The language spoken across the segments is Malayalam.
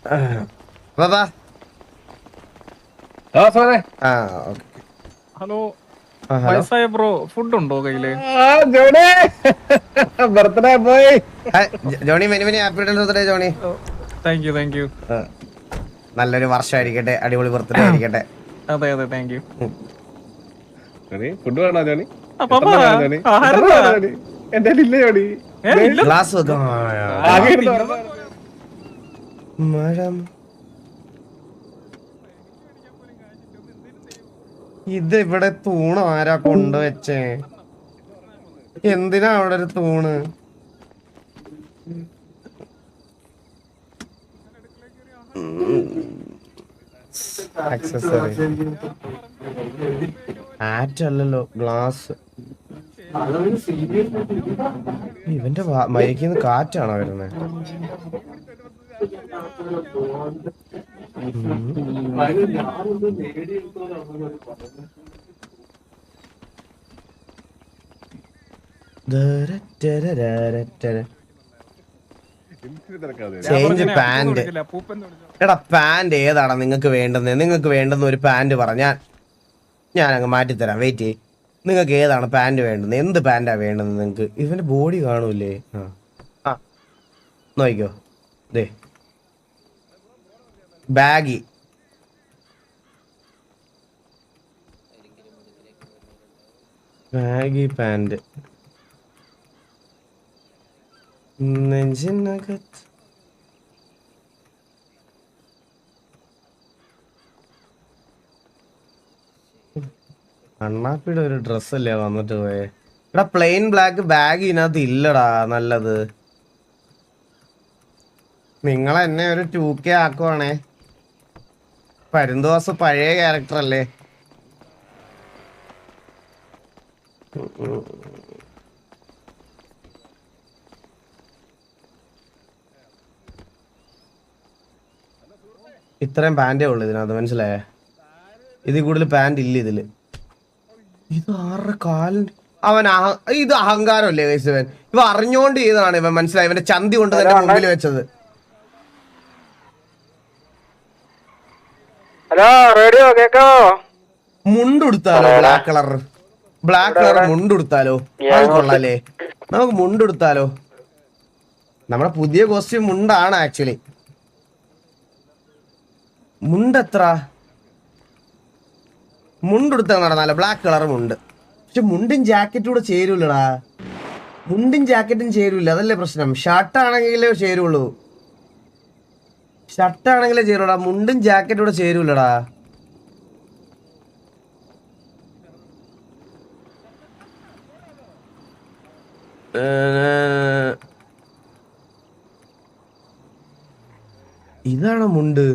വാ വാ. ഹലോ ഹലോ വയസ്സായ ബ്രോ, ഫുഡ് ഉണ്ടോ കയ്യില്? Birthday boy. Johnny many many happy birthday Johnny. Thank you thank you. നല്ലൊരു വർഷമായിരിക്കട്ടെ, അടിപൊളി ബർത്ത്ഡേ ആയിരിക്കട്ടെ. അതെ അതെ താങ്ക് യു. ഫുഡ് വേണോ ജോണി? ആഹാരം എന്റെ ഇല്ല ജോണി. ഗ്ലാസ് വെക്കാം. ഇത് ഇവിടെ തൂണ് ആരാ കൊണ്ടുവച്ചേ? എന്തിനാ അവിടെ ഒരു തൂണ്? ആറ്റല്ലല്ലോ, ഗ്ലാസ്. ഇവന്റെ മയക്കിന്ന് കാറ്റാണോ വരുന്നത്? Change pant. എടാ പാന്റ് ഏതാടാ നിങ്ങൾക്ക് വേണ്ടുന്നത്? നിങ്ങൾക്ക് വേണ്ടുന്ന ഒരു പാന്റ് പറ, ഞാൻ അങ്ങ് മാറ്റിത്തരാം. വെയിറ്റ് ചെയ്യ്. നിങ്ങൾക്ക് ഏതാണ് പാന്റ് വേണ്ടുന്നത്? എന്ത് പാന്റാ വേണ്ടുന്നത് നിങ്ങൾക്ക്? ഇവന്റെ ബോഡി കാണൂലേ? ആ നോക്കിക്കോ, ദേ ബാഗി. ബാഗി പാന്റ് നെഞ്ചിനകത്ത്. അണ്ണാപ്പിയുടെ ഒരു ഡ്രസ്സല്ലേ വന്നിട്ട് പോയേ? എടാ പ്ലെയിൻ ബ്ലാക്ക് ബാഗ് ഇതിനകത്ത് ഇല്ലടാ നല്ലത്. നിങ്ങളെന്നെ ഒരു 2K ആക്കുവാണേ. പരുന്തോസ് പഴയ ക്യാരക്ടർ അല്ലേ? ഇത്രയും പാൻറ്റേ ഉള്ളു ഇതിനകത്ത്, മനസ്സിലായേ? ഇതിൽ കൂടുതൽ പാൻറ് ഇല്ല ഇതില്. ഇത് ആരുടെ കാലിന്? ഇത് അഹങ്കാരമല്ലേ ഗൈസ്? ഇവൻ അറിഞ്ഞോണ്ട് ചെയ്തതാണ് ഇവൻ, മനസ്സിലായി? ഇവന്റെ ചന്തി കൊണ്ട് തന്നെ മുമ്പിൽ വെച്ചത്. ഹലോ റേഡിയോ കേക്കാവോ? മുണ്ടെടുത്താലോ? ബ്ലാക്ക് കളർ മുണ്ടെടുത്താലോ? അത് കൊള്ളാലേ? നമുക്ക് മുണ്ടെടുത്താലോ? നമ്മുടെ പുതിയ കോസ്റ്റ്യൂം മുണ്ടാണ് ആക്ച്വലി. മുണ്ടെത്ര മുണ്ടെടുത്താൽ നടന്നാലോ? ബ്ലാക്ക് കളർ മുണ്ട്. പക്ഷെ മുണ്ടും ജാക്കറ്റും കൂടെ ചേരൂലടാ. മുണ്ടും ജാക്കറ്റും ചേരൂല, അതല്ലേ പ്രശ്നം. ഷർട്ടാണെങ്കിലേ ചേരുള്ളൂ. ഷർട്ടാണെങ്കിലേ ചേരൂടാ, മുണ്ടും ജാക്കറ്റും കൂടെ ചേരൂലടാ. ഇതാണോ മുണ്ട്?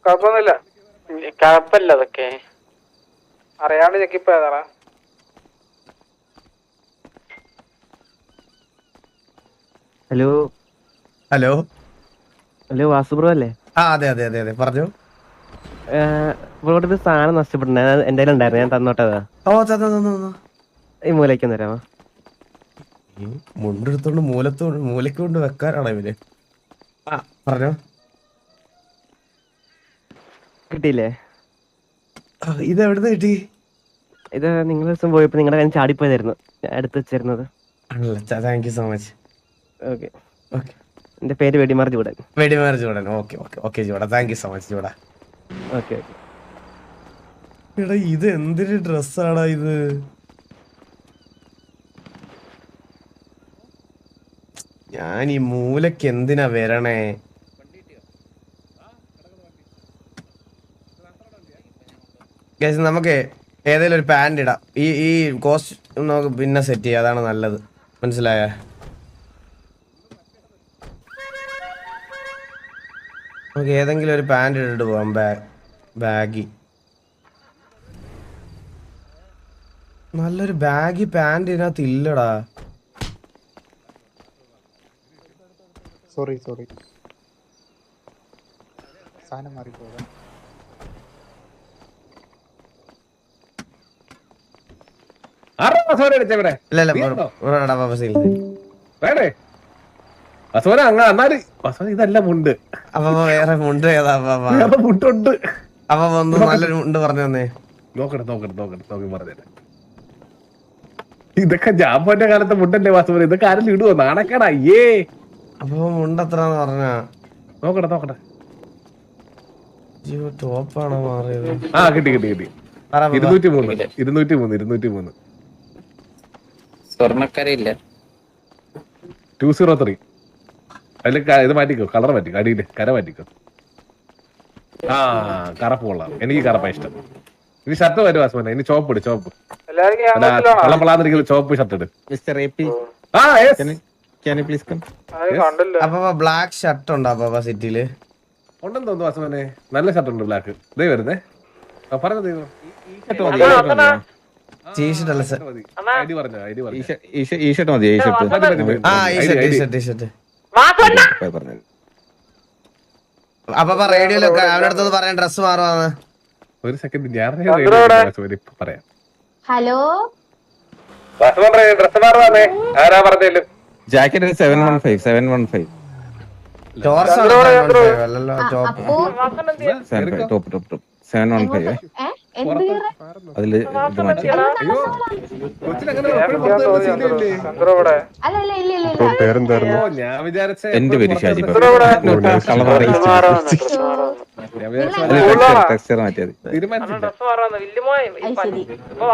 കുഴപ്പമൊന്നുമില്ല. കുഴപ്പമില്ല, അതൊക്കെ അറിയാണ്ട് ചെക്കിപ്പോ ഏതാടാ. Hello hello hello Vasu bro അല്ലേ? അതെ അതെ അതെ അതെ, പറഞ്ഞു. ബ്രോയുടെ ഒരു സാധനം നഷ്ടപ്പെട്ടിട്ടുണ്ടായിരുന്നു, എന്റെ ഉണ്ടായിരുന്നു, ഞാൻ തന്നോട്ടതാ. ഈ മൂലയ്ക്ക് തരാമോ? മുണ്ടെടുത്തോണ്ട് മൂലക്ക് കൊണ്ട് വെക്കാനാണോ ഇവര്? പറഞ്ഞോ. കിട്ടിയില്ലേ? ഇത് എവിടുന്ന് കിട്ടി? ഇത് നിങ്ങൾ ദിവസം പോയപ്പോ നിങ്ങളുടെ കയ്യിൽ ചാടിപ്പോയതായിരുന്നു, ഞാൻ എടുത്ത് വെച്ചിരുന്നത്. Thank you so much. Okay okay. എന്റെ പേര് വെടിമാർ ജൂഡൻ. വെടിമാർ ജൂഡൻ. ഓക്കെ ഓക്കെ ഓക്കെ ജൂഡ, താങ്ക് യു സോ മച്ച് ജൂഡ. Okay okay. എടാ ഇത് എന്തൊരു ഡ്രസ്സാടാ ഇത്? ഞാൻ ഈ മൂലക്ക് എന്തിനാ വരണേ? നമുക്ക് ഏതെങ്കിലും ഒരു പാന്റ് ഇടാം. ഈ കോസ്റ്റ് നമുക്ക് പിന്നെ സെറ്റ് ചെയ്യാം, അതാണ് നല്ലത്, മനസ്സിലായ? നമുക്ക് ഏതെങ്കിലും ഒരു പാന്റ് ഇട്ടിട്ട് പോവാം. ബാഗി, നല്ലൊരു ബാഗി പാന്റ് ഇതിനകത്ത് ഇല്ലടാ. സോറി സാധനം മാറിപ്പോയതാ. ഇല്ല ഇല്ല ഇവിടെ പാപ്പ സീൽ വേണേ അസോന അങ്ങ എന്നാല് അസോന ഇതല്ല മുണ്ട് അപ്പൊ വേറെ മുണ്ട് ഏതാ പാപ്പ? വേറെ മുട്ടുണ്ട്. അപ്പൊ ഒന്ന് നല്ലൊരു മുണ്ട് പറഞ്ഞു തന്നേ. നോക്കി പറഞ്ഞേ. ഇതൊക്കെ ജാമ്പോന്റെ കാലത്തെ മുണ്ടല്ലേ വാസുവിന്? ഇതൊക്കെ ആരെങ്കിലും ഇടുവോ? നാണക്കേടാ. അയ്യേ. അപ്പൊ മുണ്ട് എത്രന്ന് പറഞ്ഞ നോക്കട്ടെ. ടോപ്പാണോ മാറിയത്? ആ കിട്ടി 203 സ്വർണ്ണക്കരയില്ല 203. അതില് ഇത് മാറ്റിക്കോ, കളർ മാറ്റിക്കോ, അടിയില് കര മാറ്റിക്കോ. ആ കറപ്പ് കൊള്ളാം, എനിക്ക് കറപ്പാ ഇഷ്ടം. ഇനി ഷർട്ട് വരും വാസുവിനെ, ഇനി ചോപ്പ് വെള്ളപ്പളാന്നിരിക്കുന്ന ചോപ്പ് ഷർട്ട് ഇട്. ആ അപ്പൊ ബ്ലാക്ക് ഷർട്ട് ഉണ്ടോ അപ്പൊ സിറ്റിയില്? ഉണ്ടെന്ന് തോന്നുന്നു വാസുവിനെ. നല്ല ഷർട്ട് ഉണ്ട് ബ്ലാക്ക്. ഇതേ വരുന്നേ പറഞ്ഞത് ടീഷർട്ട് അല്ല സർ. ഐഡി പറഞ്ഞു ഈ ഷർട്ട് മതി ഈ ഷർട്ട് ആ ടീഷർട്ട് അപ്പൊ റേഡിയോയിലൊക്കെ അവരുടെ അടുത്ത് പറയാൻ ഡ്രസ് മാറുവാന്ന്. ഒരു സെക്കൻഡ് ഞാൻ പറയാം. ഹലോ ഡ്രസ് മാറുവാന്നേ. ആരാ പറഞ്ഞേലും ജാക്കറ്റ് 715 ടോർസ് അല്ലല്ലോ ടോപ്പ്. ടോപ്പ് 715 എന്ത് അതില് ഇത് മാറ്റി അല്ല ഞാൻ വിചാരിച്ച എന്റെ പേര് ഷാജി ടെക്സ്ചർ മാറ്റിയത് തീരുമാനിച്ചില്ല.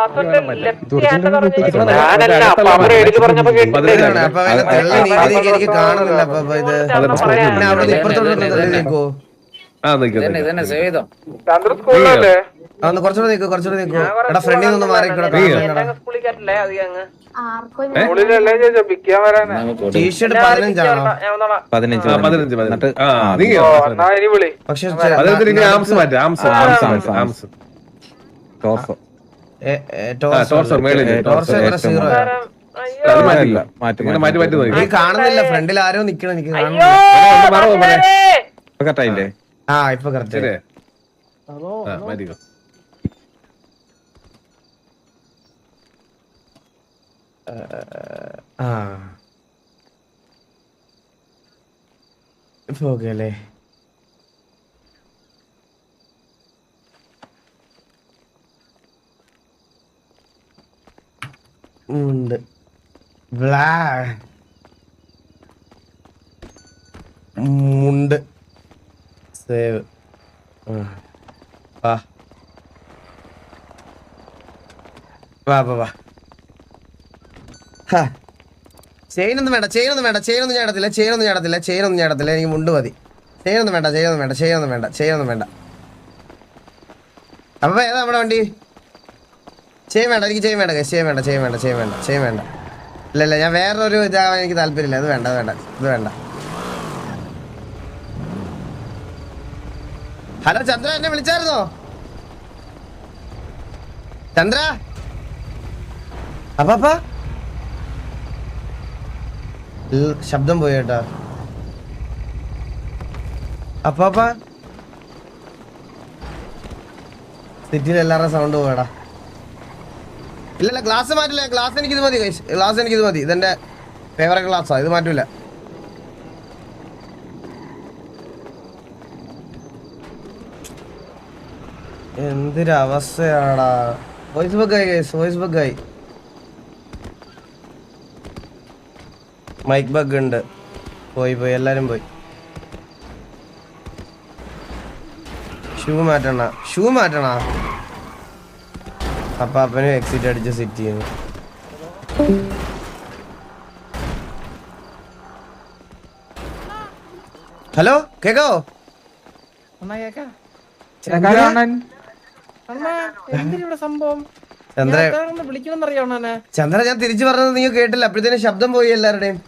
അപ്പൊ എനിക്ക് കാണുന്നില്ല അപ്പൊ ഇത് അവിടെ ഇപ്പുറത്തോട്ട് നിൽക്കോ? കുറച്ചുകൂടെ നിൽക്കോ. എടാ ഫ്രണ്ടിൽ നിന്ന് മാറിക്കൂടെ. ടീഷർട്ട് 15 പക്ഷെ കാണുന്നില്ല. ഫ്രണ്ടിൽ ആരോ നിക്കണം. എനിക്ക് കറക്റ്റായില്ലേ? ആ ഇപ്പൊ കറക്റ്റ്. ആ ഇപ്പൊ ഓക്കെ അല്ലേ? ഉണ്ട് മുണ്ട് സേവ്. വാ ചെയിനൊന്നും വേണ്ട. ചെയിനൊന്നും ചേടത്തില്ല. എനിക്ക് മുണ്ട് മതി. ചെയിനൊന്നും വേണ്ട. അപ്പൊ ഏതാ നമ്മുടെ വണ്ടി? ചെയിൻ വേണ്ട. എനിക്ക് ചെയിൻ വേണ്ട. ഇല്ല ഞാൻ വേറൊരു ഇതാവാൻ എനിക്ക് താല്പര്യമില്ല. ഇത് വേണ്ട. ഹലോ ചന്ദ്ര, എന്നെ വിളിച്ചായിരുന്നോ? ചന്ദ്ര അപ്പാ ശബ്ദം പോയി കേട്ടാ. അപ്പാ സിറ്റിയിൽ എല്ലാവരുടെ സൗണ്ട് പോയടാ. ഇല്ലല്ല ഗ്ലാസ് മാറ്റില്ല. ഗ്ലാസ് എനിക്കിത് മതി. ഇതെന്റെ ഫേവറേറ്റ് ഗ്ലാസ്സാ. ഇത് മാറ്റൂല. എന്തൊരവസ്ഥയാടാ. വോയിസ് ബഗ്ഗായി. മൈക്ക് ബഗ് ഉണ്ട്. പോയി എല്ലാരും പോയി. ഷൂ മാറ്റണ. അപ്പാപ്പനും എക്സിറ്റ് അടിച്ച് സിറ്റ് ചെയ്യുന്നു. ഹലോ കേക്കാവോ? ചന്ദ്ര ഞാൻ തിരിച്ചു പറഞ്ഞത് നീ കേട്ടില്ല. അപ്പോഴത്തേനും ശബ്ദം പോയി എല്ലാവരുടെയും.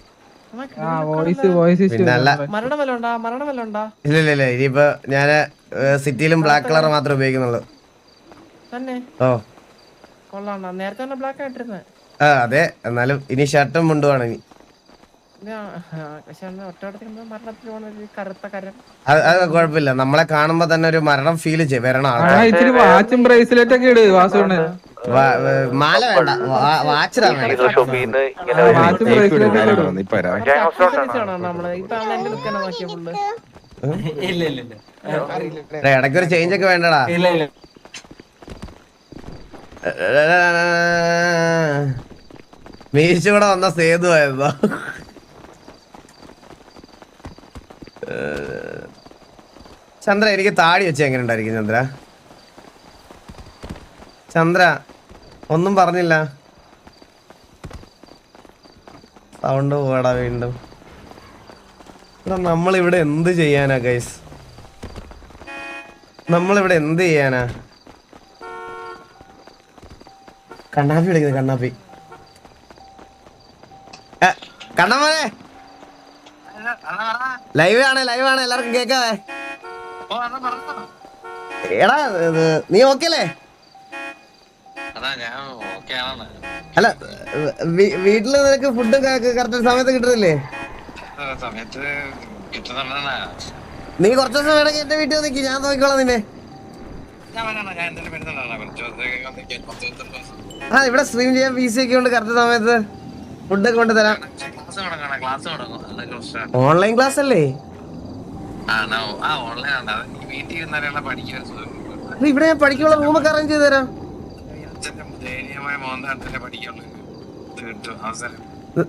ഇല്ല ഇനിയിപ്പോ ഞാന് സിറ്റിയിലും ബ്ലാക്ക് കളർ മാത്രമേ ഉപയോഗിക്കുന്നുള്ളൂ. അതെ. എന്നാലും ഇനി ഷർട്ടും മുണ്ടുമാണ് ഇനി. അത് കുഴപ്പമില്ല. നമ്മളെ കാണുമ്പോ തന്നെ ഒരു മരണം ഫീൽ വരണം. വാച്ചും ബ്രേസ്ലെറ്റ് ഒക്കെ ഇട് വാസുവിന്. മാല വേണ്ട, വാച്ചിടാ വേണ്ട. ഇപ്പൊ വരാം. ഇടയ്ക്കൊരു ചേഞ്ച് ഒക്കെ വേണ്ടടാ. മീശ കൂടെ വന്ന സേതു ആയിരുന്നോ? ചന്ദ്ര എനിക്ക് താടി വെച്ച എങ്ങനെ ഉണ്ടായിരിക്കും ചന്ദ്ര? ചന്ദ്ര ഒന്നും പറഞ്ഞില്ല. സൗണ്ട് പോടാ വീണ്ടും. നമ്മളിവിടെ എന്ത് ചെയ്യാനാ ഗൈസ്? നമ്മളിവിടെ എന്ത് ചെയ്യാനാ? കണ്ണാപ്പി വിളിക്കുന്നത്, കണ്ണാപ്പി. കണ്ണമ്മനെ ലൈവ് ആണ് എല്ലാവർക്കും കേക്കാവേ. എടാ നീ ഓക്കെ അല്ലേ? അല്ല വീട്ടില് നിനക്ക് ഫുഡ് കറക്റ്റ് സമയത്ത് കിട്ടുന്നില്ലേ? നീ കുറച്ച് ദിവസം വേണമെങ്കിൽ എന്റെ വീട്ടിൽ നിൽക്കി, ഞാൻ നോക്കിക്കോളാം നിന്നെ. ആ ഇവിടെ സ്ട്രീം ചെയ്യാൻ PC ഒക്കെ ഉണ്ട്, കറക്റ്റ് സമയത്ത് ഫുഡൊക്കെ കൊണ്ട് തരാം. ഓൺലൈൻ ക്ലാസ് അല്ലേ? ഇവിടെ ഞാൻ പഠിക്കാനുള്ള റൂമൊക്കെ അറേഞ്ച് ചെയ്ത് തരാം.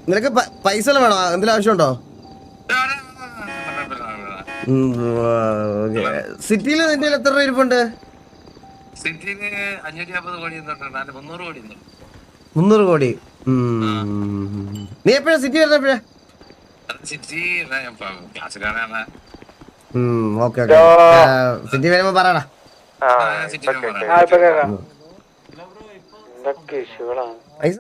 നിനക്ക് പൈസ വേണോ? എന്തെങ്കിലും ആവശ്യമുണ്ടോ? സിറ്റിയില് നിന്റെ എത്ര രൂപ ഇരിപ്പുണ്ട്? 300 കോടി. നീ എപ്പോഴാ സിറ്റി വരുന്ന? എപ്പോഴാ? ഓക്കെ ഓക്കെ, സിറ്റി വരുമ്പോ പറയടാ. ഇതൊക്കെ ഇഷ്യൂകളാണ്.